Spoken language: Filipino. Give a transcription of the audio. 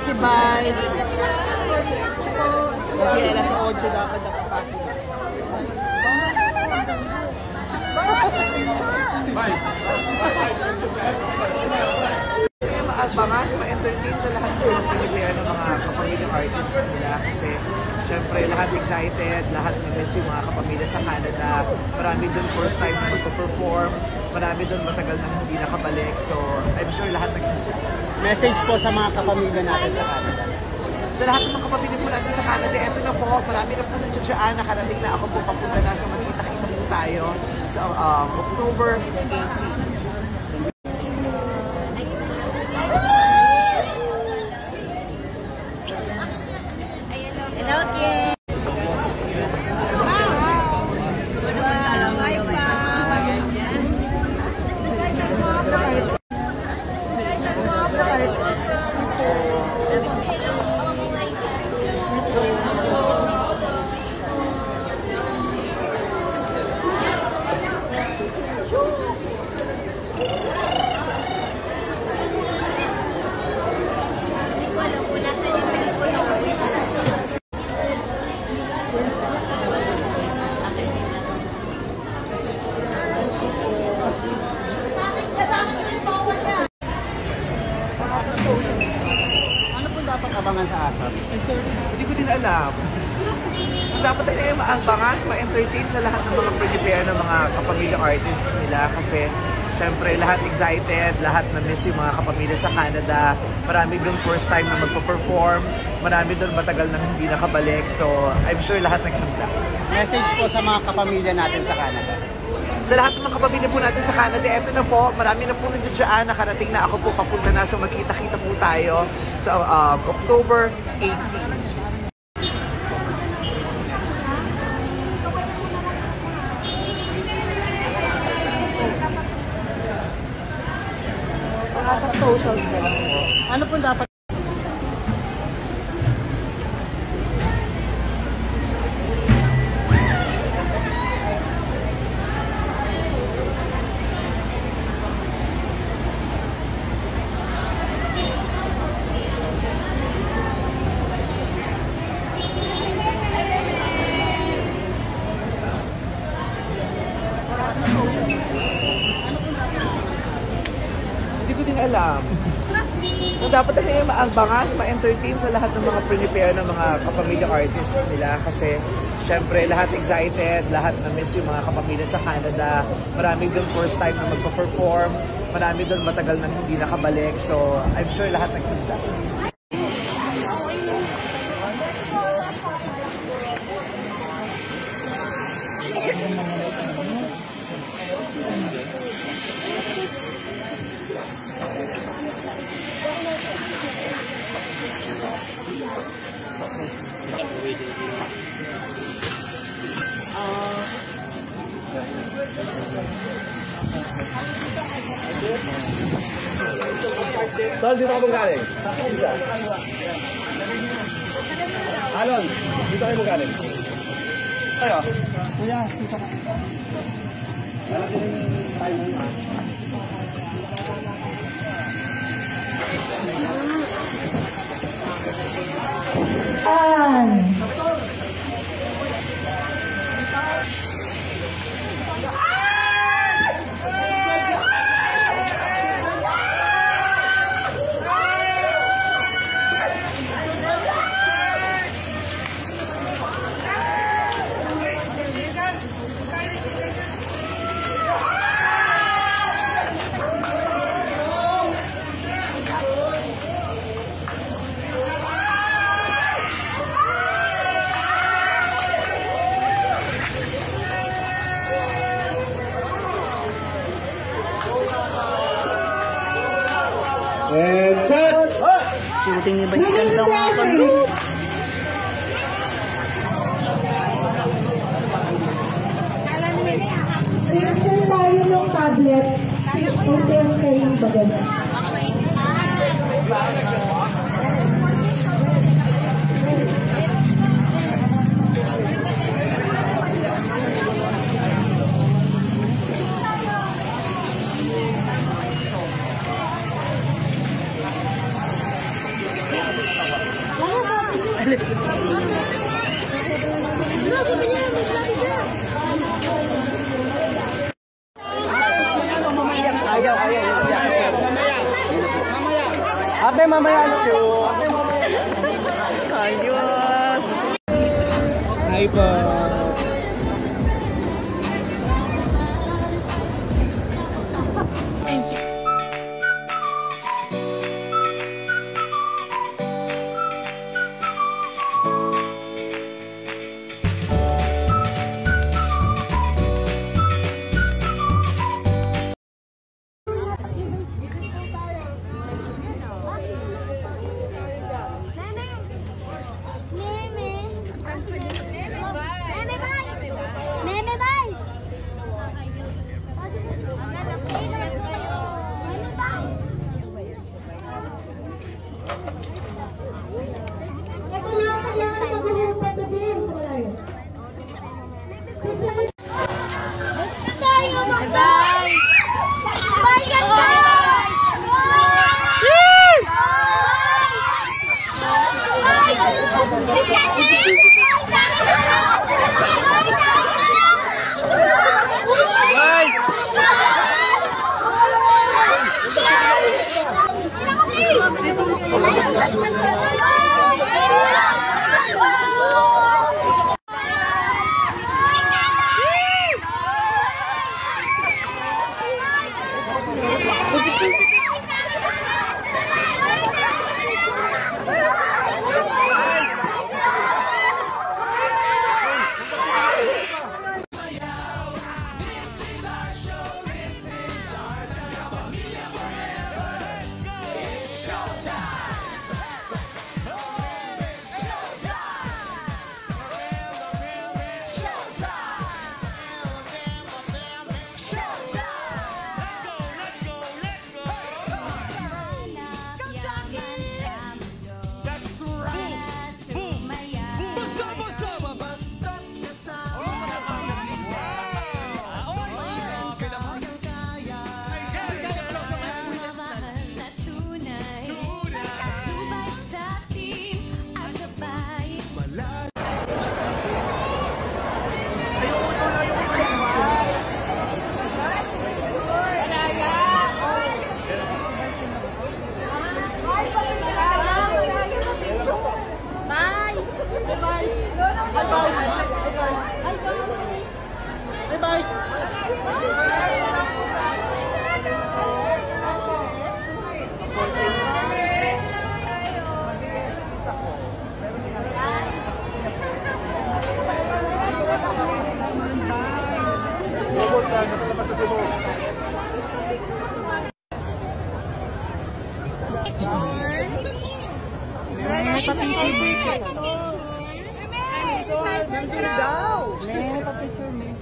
si Vice. Kasi alas 8 dapat nakapasok. Maabangan, ma-entertain sa lahat ng mga Pilipino ng mga kapamilyang artist nila kasi syempre lahat excited, lahat na-miss yung mga kapamilya sa Canada. Marami doon first time na magpa-perform, marami doon matagal nang hindi nakabalik. So I'm sure lahat nag-enjoy. Message po sa mga kapamilya natin sa Canada. Sa lahat ng mga kapamilya po natin sa Canada, eto na po, marami na po nandiyan, nakarating na ako po papunta na sa magkita-kita po tayo sa October 18. Ano po dapat abangan sa ASAP? Hindi ko din alam. Dapat tayo maabangan, ma-entertain sa lahat ng mga Pilipino, mga kapamilyang artist nila kasi syempre lahat excited, lahat na-miss yung mga kapamilya sa Canada. Marami doon first time na magpa-perform, marami doon matagal nang hindi nakabalik. So I'm sure lahat nag-handa. Message po sa mga kapamilya natin sa Canada. Sa lahat ng mga kapamilya po natin sa Canada, eto na po, marami na po nandiyan, nakarating na ako po, papunta na, so magkita-kita po tayo sa October 18. Sa social media. Ano po dapat? Hindi ko din alam. Dapat tayo maabangan, ma-entertain sa lahat ng mga Pilipino, mga kapamilyang artist nila kasi syempre lahat excited, lahat na-miss yung mga kapamilya sa Canada. Marami doon first time na magpa-perform, marami doon matagal nang hindi nakabalik. So I'm sure lahat nag-handa. Saan dito ka magaling? Alon, dito kayo magaling? Ayo. Kuya, dito ka. Alam ko yung tayo mo. Shooting ni Vice ganda mga pag-group. Sir, tayo ng tablet. Hotel kayong bagay. Ayaw. Ate, mamaya na po. Ayos! Hi po. Ito na, kailangan mag-uupet na din sa malayo. Nandun daw! May papicture me.